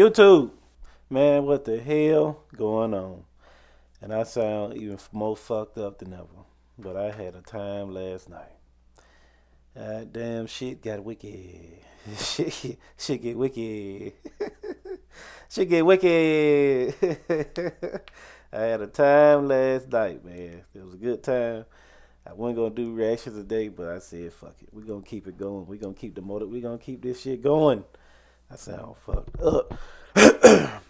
YouTube, man, what the hell going on? And I sound even more fucked up than ever. But I had a time last night. God damn, shit got wicked. shit get wicked. shit get wicked. I had a time last night, man. It was a good time. I wasn't gonna do reactions today, but I said, fuck it. We're gonna keep it going. We're gonna keep the motor. We're gonna keep this shit going. I sound fucked up. I'm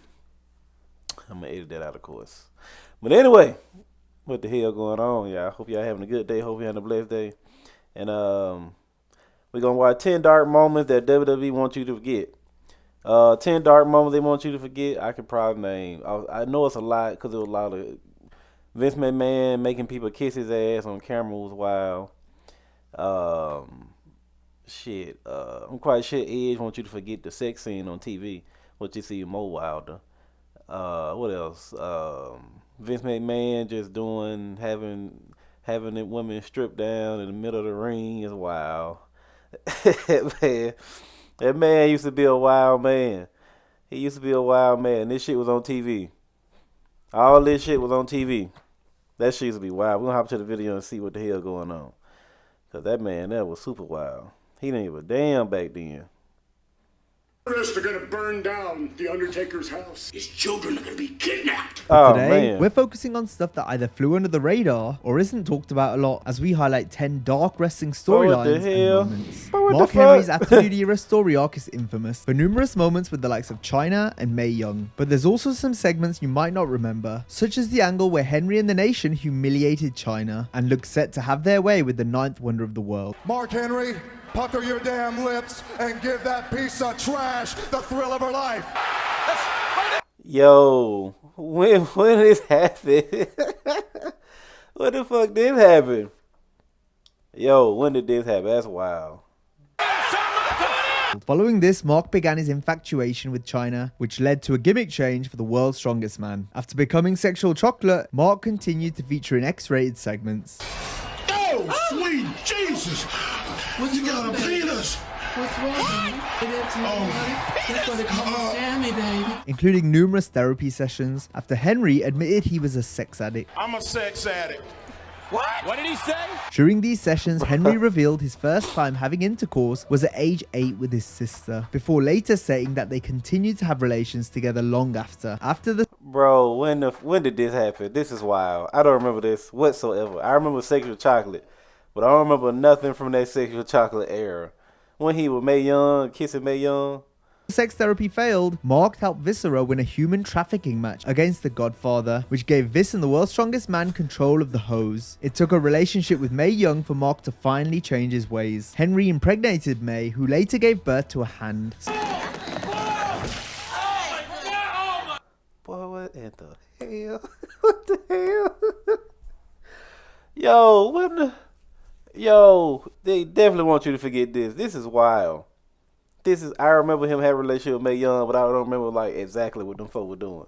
gonna edit that out, of course. But anyway, what the hell going on, y'all? Hope y'all having a good day. Hope you having a blessed day. And we're gonna watch 10 dark moments that WWE wants you to forget. 10 dark moments they want you to forget. I could probably name. I know it's a lot because there was a lot of Vince McMahon making people kiss his ass on camera was wild. I'm quite sure Edge wants you to forget the sex scene on TV, which you see more wilder. What else? Vince McMahon just having the women stripped down in the middle of the ring is wild. That man used to be a wild man. He used to be a wild man. This shit was on TV. All this shit was on TV. That shit used to be wild. We're gonna hop to the video and see what the hell going on. Cause that man, that was super wild. He didn't give a damn back then. Terrorists are gonna burn down the Undertaker's house. His children are gonna be kidnapped. Oh, Today, man. we're focusing on stuff that either flew under the radar or isn't talked about a lot as we highlight 10 dark wrestling storylines and moments. Mark Henry's Attitude Era story arc is infamous for numerous moments with the likes of Chyna and Mae Young, but there's also some segments you might not remember, such as the angle where Henry and the Nation humiliated Chyna and look set to have their way with the 9th wonder of the world. Mark Henry, pucker your damn lips and give that piece of trash the thrill of her life. Yo, when this happened? What the fuck did happen? Yo, when did this happen? That's wild. Following this, Mark began his infatuation with Chyna, which led to a gimmick change for the world's strongest man. After becoming Sexual Chocolate, Mark continued to feature in X-rated segments. Oh, sweet Jesus! What's You got a penis! What's wrong? That's what they call me Sammy, baby. Including numerous therapy sessions after Henry admitted he was a sex addict. I'm a sex addict. What? What did he say? During these sessions, Henry revealed his first time having intercourse was at age 8 with his sister, before later saying that they continued to have relations together long after. Bro, when did this happen? This is wild. I don't remember this whatsoever. I remember Sexual Chocolate, but I don't remember nothing from that Sexual Chocolate era. When he was Mae Young, kissing Mae Young. Sex therapy failed, Mark helped Viscera win a human trafficking match against the Godfather, which gave Vis and the world's strongest man control of the hose. It took a relationship with Mae Young for Mark to finally change his ways. Henry impregnated Mae, who later gave birth to a hand. Boy, what in the hell? What the hell? Yo, they definitely want you to forget this. This is wild. I remember him having a relationship with Mae Young, but I don't remember like exactly what them folks were doing.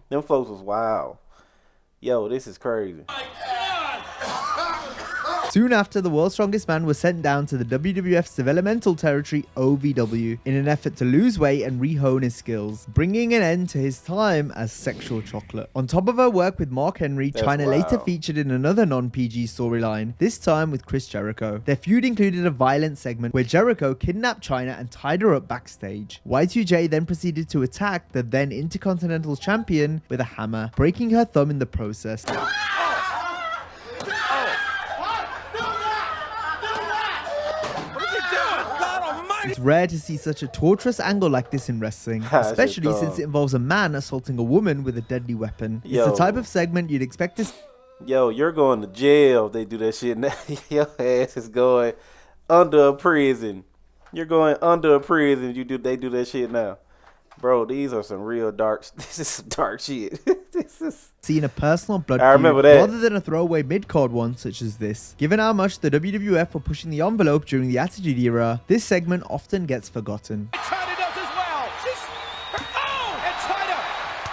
Them folks was wild. Yo, this is crazy. Soon after, the world's strongest man was sent down to the WWF's developmental territory, OVW, in an effort to lose weight and rehone his skills, bringing an end to his time as Sexual Chocolate. On top of her work with Mark Henry, Chyna later featured in another non-PG storyline, this time with Chris Jericho. Their feud included a violent segment where Jericho kidnapped Chyna and tied her up backstage. Y2J then proceeded to attack the then Intercontinental Champion with a hammer, breaking her thumb in the process. It's rare to see such a torturous angle like this in wrestling, especially since it involves a man assaulting a woman with a deadly weapon. It's the type of segment you'd expect to see. Yo, you're going to jail if they do that shit now. Your ass is going under a prison. You're going under a prison. They do that shit now. Bro, these are some real dark. This is some dark shit. This is seeing a personal blood I remember that. rather than a throwaway mid-card one such as this. Given how much the WWF were pushing the envelope during the Attitude Era, this segment often gets forgotten. Chyna does as well. And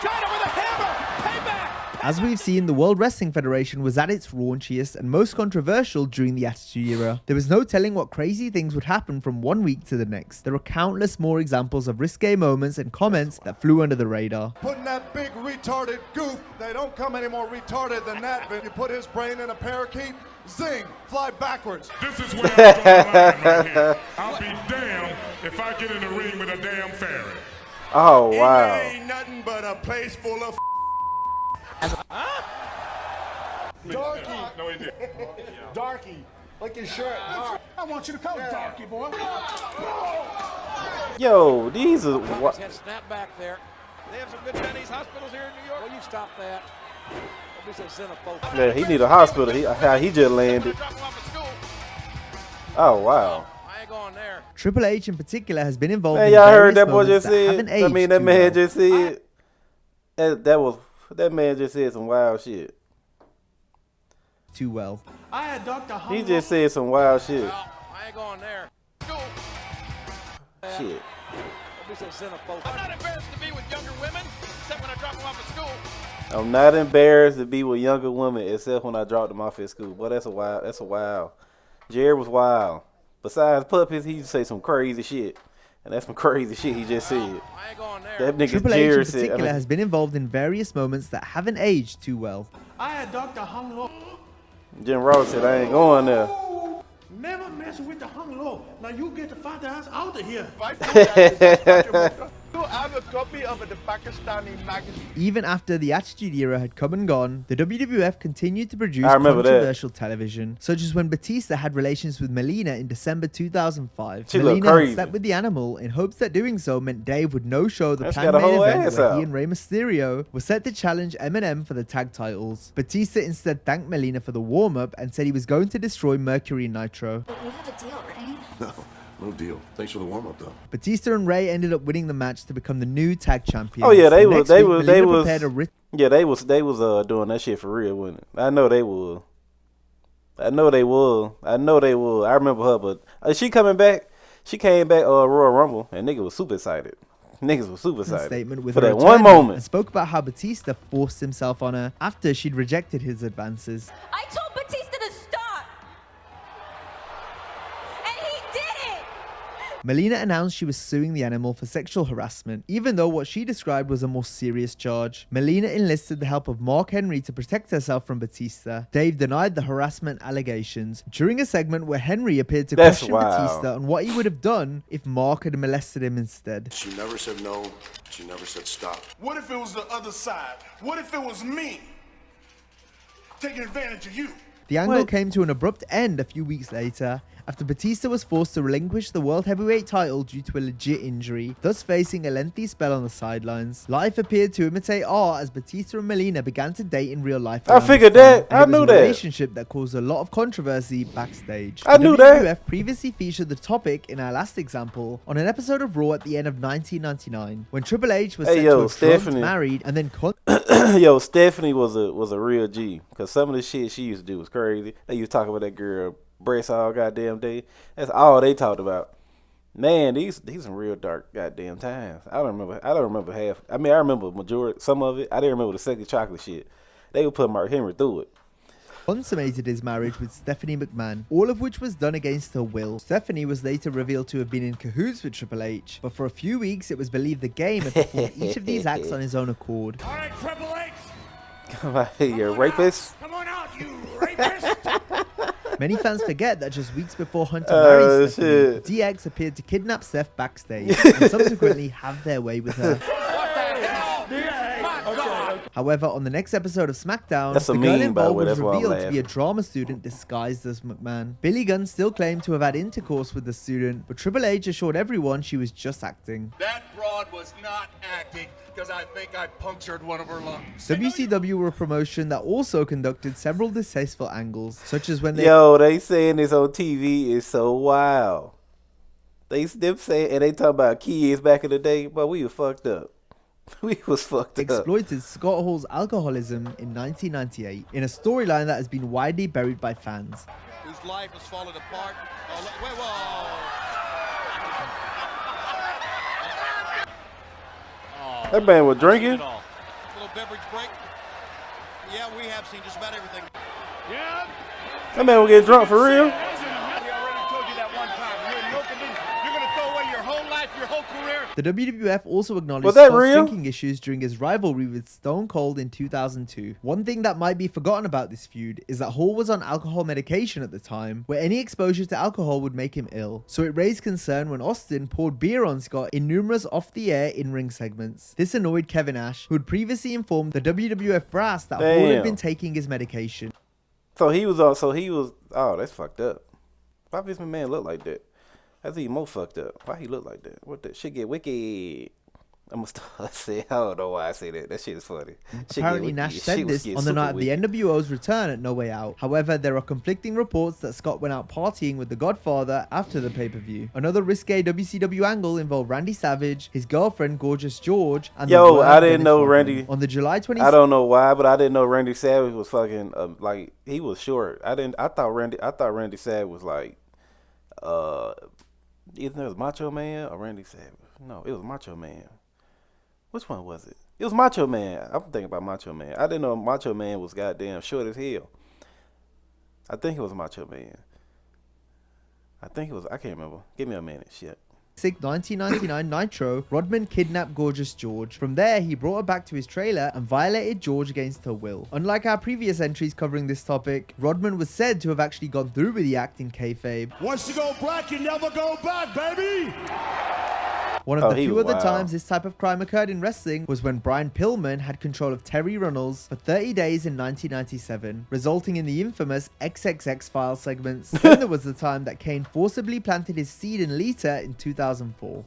Chyna with a hammer. Payback. As we've seen, the World Wrestling Federation was at its raunchiest and most controversial during the Attitude Era. There was no telling what crazy things would happen from one week to the next. There are countless more examples of risque moments and comments that flew under the radar. Putting that big retarded goof, they don't come any more retarded than that, but you put his brain in a parakeet, zing, fly backwards. This is where I'm drawing the line right here. I'll be damned if I get in the ring with a damn fairy. Oh, wow. Ain't nothing but a place full of Darky, No, he didn't. darky, like your shirt. I want you to come, darky boy. Yo, these are what? Head snap back there. They have some good Chinese hospitals here in New York. Will you stop that? Don't be so xenophobic. Yeah, he need a hospital. How he just landed. Oh, wow. I ain't going there. Triple H in particular has been involved Man, in y'all heard various that boy moments just that haven't said? I mean, aged that too man well. just said. That man just said some wild shit. Too well. I had Dr. He just said some wild shit. Well, I ain't going there. Shit. Don't be so xenophobic. I'm not embarrassed to be with younger women, except when I drop them off at school. I'm not embarrassed to be with younger women except when I dropped them off at school. Boy, that's a wild. Jared was wild. Besides puppies, he used to say some crazy shit. And that's some crazy shit he just said. I ain't going there. That nigga Triple H in Jared said. particular has been involved in various moments that haven't aged too well. I had Dr. Hung Low. Jim Ross said, I ain't going there. Never mess with the Hung Low. Now you get the father ass out of here. I have a copy of the Pakistani magazine. Even after the Attitude Era had come and gone, the WWF continued to produce I remember that. controversial television, such as when Batista had relations with Melina in December 2005. She looked Melina had crazy. slept with the animal in hopes that doing so meant Dave would no-show the That's planned got a main whole event ass where out. he and Rey Mysterio were set to challenge Eminem for the tag titles. Batista instead thanked Melina for the warm-up and said he was going to destroy Mercury Nitro. We have a deal, right? No deal. Thanks for the warm-up, though. Batista and Rey ended up winning the match to become the new tag champions. Oh yeah, they The was next they week, was they Melina was prepared a writ- yeah they was doing that shit for real, wasn't it? I know they would. I know they would. I remember her, but she coming back. She came back Royal Rumble, and niggas was super excited. Niggas was super excited statement with for her that one returning moment. and spoke about how Batista forced himself on her after she'd rejected his advances. I told Batista to stop. And he did it. Melina announced she was suing the animal for sexual harassment, even though what she described was a more serious charge. Melina enlisted the help of Mark Henry to protect herself from Batista. Dave denied the harassment allegations during a segment where Henry appeared to That's question wild. Batista on what he would have done if Mark had molested him instead. She never said no. She never said stop. What if it was the other side? What if it was me taking advantage of you? The angle What? came to an abrupt end a few weeks later after Batista was forced to relinquish the World Heavyweight title due to a legit injury, thus facing a lengthy spell on the sidelines. Life appeared to imitate art as Batista and Melina began to date in real life. I around figured this time, that. and I it was knew a that. relationship that caused a lot of controversy backstage. I The knew WWF that. previously featured the topic in our last example on an episode of Raw at the end of 1999 when Triple H was Hey, said yo, to have drugged, Stephanie. married, and then Yo, Stephanie was a real G, cause some of the shit she used to do was crazy. They used to talk about that girl breasts all goddamn day. That's all they talked about. Man, these some real dark goddamn times. I don't remember half. I mean, I remember majority, some of it. I didn't remember the sexy chocolate shit. They would put Mark Henry through it. consummated his marriage with Stephanie McMahon, all of which was done against her will. Stephanie was later revealed to have been in cahoots with Triple H, but for a few weeks it was believed the game had performed each of these acts on his own accord. All right, Triple H. Come on, you rapist. Come on out, you rapist. Many fans forget that just weeks before Hunter Oh, married Stephanie, shit. DX appeared to kidnap Steph backstage and subsequently have their way with her. However, on the next episode of SmackDown, That's a the girl meme, by the involved way. was That's why I'm revealed to be a laughing. drama student disguised as McMahon. Billy Gunn still claimed to have had intercourse with the student, but Triple H assured everyone she was just acting. That broad was not acting because I think I punctured one of her lungs. WCW were a promotion that also conducted several distasteful angles, such as when they Yo, they saying this on TV is so wild. Them saying, and they talking about kids back in the day, but we were fucked up. We was fucked up. exploited Scott Hall's alcoholism in 1998 in a storyline that has been widely buried by fans. Whose life has fallen apart. Oh, look, wait, whoa. That man was drinking. Little beverage break. Yeah, we have seen just about everything. Yeah. That man will get drunk for real. We already told you that one time. You're milking me. You're going to throw away your whole life, your whole career. The WWF also acknowledged Was that Scott's real? drinking issues during his rivalry with Stone Cold in 2002. One thing that might be forgotten about this feud is that Hall was on alcohol medication at the time, where any exposure to alcohol would make him ill. So it raised concern when Austin poured beer on Scott in numerous off-the-air in-ring segments. This annoyed Kevin Nash, who had previously informed the WWF brass that Hall had Damn. been taking his medication. So he was oh, that's fucked up. Why does my man look like that? That's even more fucked up. Why he look like that? What that shit get wicked? I'm gonna start saying, I don't know why I say that. That shit is funny. Shit Apparently get Nash wicked. said Shit was this getting on the super night of the wicked. NWO's return at No Way Out. However, there are conflicting reports that Scott went out partying with the Godfather after the pay-per-view. Another risque WCW angle involved Randy Savage, his girlfriend Gorgeous George, and Yo, the I didn't know Randy. On the July 26th, I don't know why, but I didn't know Randy Savage was fucking like he was short. I thought Randy Savage was like either it was Macho Man or Randy Savage. No, it was Macho Man. Which one was it? It was Macho Man. I'm thinking about Macho Man. I didn't know Macho Man was goddamn short as hell. I think it was Macho Man. I think it was. I can't remember. Give me a minute. Shit. 1999 Nitro, Rodman kidnapped Gorgeous George. From there, he brought her back to his trailer and violated George against her will. Unlike our previous entries covering this topic, Rodman was said to have actually gone through with the act in kayfabe. Once you go black, you never go back, baby. One of the he few was other wild. times this type of crime occurred in wrestling was when Brian Pillman had control of Terry Runnels for 30 days in 1997, resulting in the infamous XXX file segments. Then there was the time that Kane forcibly planted his seed in Lita in 2004.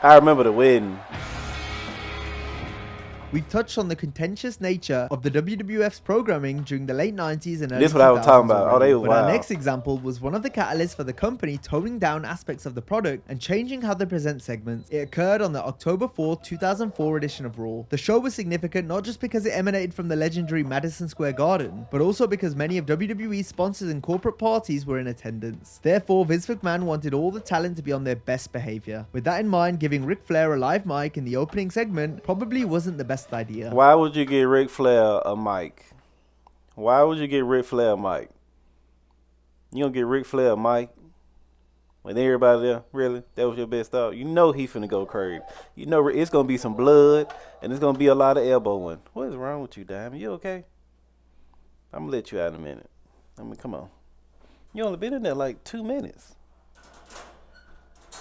I remember the wedding. We've touched on the contentious nature of the WWF's programming during the late 90s and early 2000s. This is what I was talking about. Oh, already. they was But our wild. next example was one of the catalysts for the company toning down aspects of the product and changing how they present segments. It occurred on the October 4, 2004 edition of Raw. The show was significant not just because it emanated from the legendary Madison Square Garden, but also because many of WWE's sponsors and corporate parties were in attendance. Therefore, Vince McMahon wanted all the talent to be on their best behavior. With that in mind, giving Ric Flair a live mic in the opening segment probably wasn't the best idea. Why would you get Ric Flair a mic? Why would you get Ric Flair a mic? You gonna get Ric Flair a mic when everybody there? Really? That was your best thought? You know he finna go crazy. You know it's gonna be some blood and it's gonna be a lot of elbowing. What is wrong with you, Diamond? You okay? I'm gonna let you out in a minute. I mean, come on. You only been in there like 2 minutes.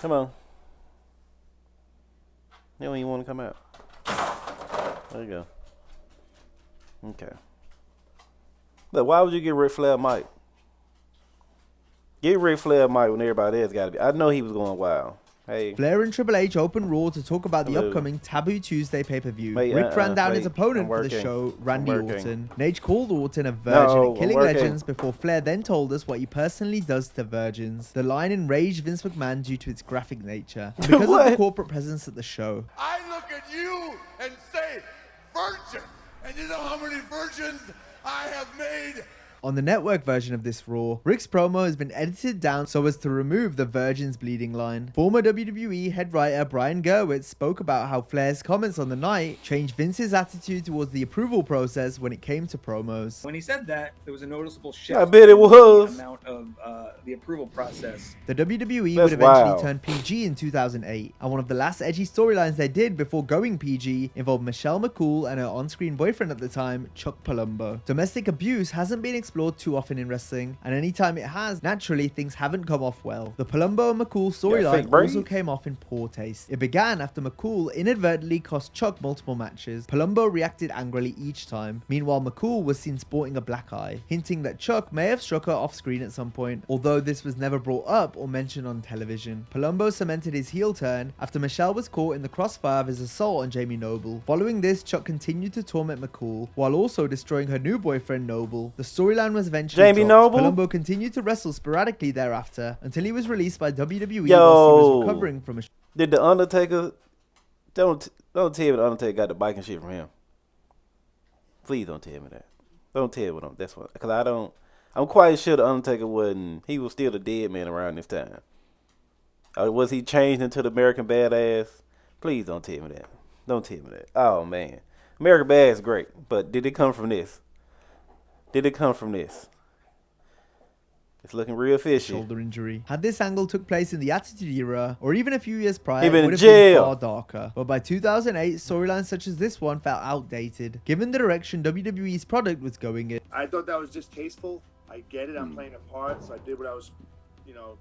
Come on. You don't even want to come out. There you go. Okay. But why would you get Ric Flair a mic? Get Ric Flair a mic when everybody else got to be. I know he was going wild. Hey. Flair and Triple H opened Raw to talk about the Hello. upcoming Taboo Tuesday pay-per-view. Wait, Rick ran down his wait, opponent I'm for the working. show, I'm Randy working. Orton. Nage called Orton a virgin No, at Killing I'm working. Legends before Flair then told us what he personally does to virgins. The line enraged Vince McMahon due to its graphic nature. Because of the What? corporate presence at the show. I look at you and say, virgin. And you know how many virgins I have made? On the network version of this Raw, Rick's promo has been edited down so as to remove the Virgin's bleeding line. Former WWE head writer Brian Gerwitz spoke about how Flair's comments on the night changed Vince's attitude towards the approval process when it came to promos. When he said that, there was a noticeable shift. I bet it was. In the amount of the approval process. The WWE That's would eventually wild. turn PG in 2008, and one of the last edgy storylines they did before going PG involved Michelle McCool and her on-screen boyfriend at the time, Chuck Palumbo. Domestic abuse hasn't been explored too often in wrestling, and anytime it has, naturally things haven't come off well. The Palumbo and McCool storyline fake also breathe. came off in poor taste. It began after McCool inadvertently cost Chuck multiple matches. Palumbo reacted angrily each time. Meanwhile, McCool was seen sporting a black eye, hinting that Chuck may have struck her off screen at some point, although this was never brought up or mentioned on television. Palumbo cemented his heel turn after Michelle was caught in the crossfire of his assault on Jamie Noble. Following this, Chuck continued to torment McCool while also destroying her new boyfriend Noble. The storyline was eventually Jamie dropped. Noble? Palumbo continued to wrestle sporadically thereafter until he was released by WWE whilst he Yo. was recovering from a Did the Undertaker? Don't tell me the Undertaker got the bike and shit from him. Please don't tell me that. Don't tell me what that's what. Because I don't. I'm quite sure the Undertaker wasn't. He was still the dead man around this time. Or was he changed into the American Badass? Please don't tell me that. Don't tell me that. Oh man. American Bad is great, but did it come from this? Did it come from this? It's looking real fishy. Shoulder injury. Had this angle took place in the Attitude Era, or even a few years prior, He it been would in have been jail. far darker. But by 2008, storylines such as this one felt outdated, given the direction WWE's product was going in. I thought that was distasteful. I get it. I'm playing a part, so I did what I was,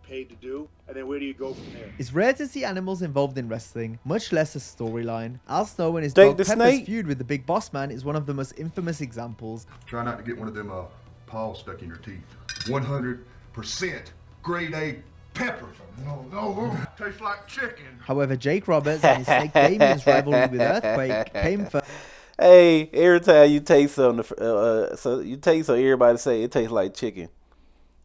paid to do. And then where do you go from there? It's rare to see animals involved in wrestling, much less a storyline. Al Snow and his Jake dog the Pepper's Snake. feud with the Big Boss Man is one of the most infamous examples. Try not to get one of them paws stuck in your teeth. 100% grade A pepper. No, tastes like chicken. However, Jake Roberts and his Snake Damian's rivalry with Earthquake came first. Hey, every time you taste something, so you taste something, everybody say it tastes like chicken,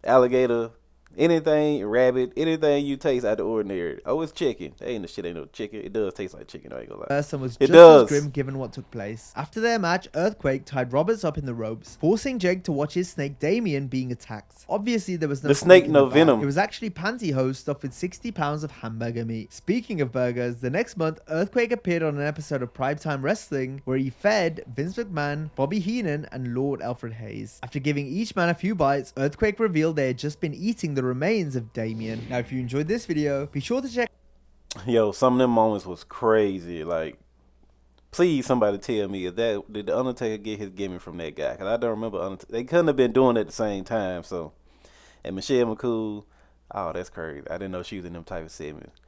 alligator, anything, rabbit, anything you taste out the ordinary. Oh, it's chicken. Ain't no chicken. It does taste like chicken. I ain't gonna lie. Person was It just does. as grim given what took place. After their match, Earthquake tied Roberts up in the ropes, forcing Jake to watch his snake Damien being attacked. Obviously, there was no The snake, in no the bag. venom. It was actually pantyhose stuffed with 60 pounds of hamburger meat. Speaking of burgers, the next month, Earthquake appeared on an episode of Primetime Wrestling where he fed Vince McMahon, Bobby Heenan, and Lord Alfred Hayes. After giving each man a few bites, Earthquake revealed they had just been eating the remains of Damien. Now, if you enjoyed this video, be sure to check. Yo, some of them moments was crazy. Like, please, somebody tell me, did the Undertaker get his gimmick from that guy? Because I don't remember. They couldn't have been doing it at the same time. So, and Michelle McCool, oh, that's crazy. I didn't know she was in them type of segments.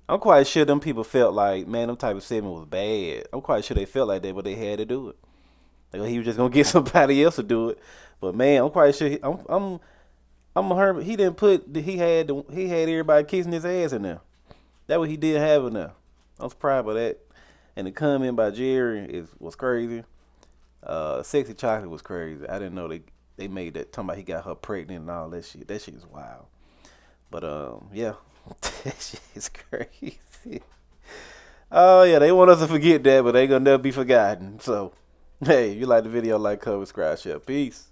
I'm quite sure them people felt like, man, them type of segment was bad. I'm quite sure they felt like that, but they had to do it. Like, he was just gonna get somebody else to do it. But man, I'm quite sure. He didn't put. He had everybody kissing his ass in there. That what he did have in there. I'm surprised by that. And the comment by Jerry was crazy. Sexy Chocolate was crazy. I didn't know they made that talking about he got her pregnant and all that shit. That shit is wild. But yeah, that shit is crazy. Oh yeah, they want us to forget that, but they gonna never be forgotten. So hey, if you like the video, like, comment, subscribe, share. Peace.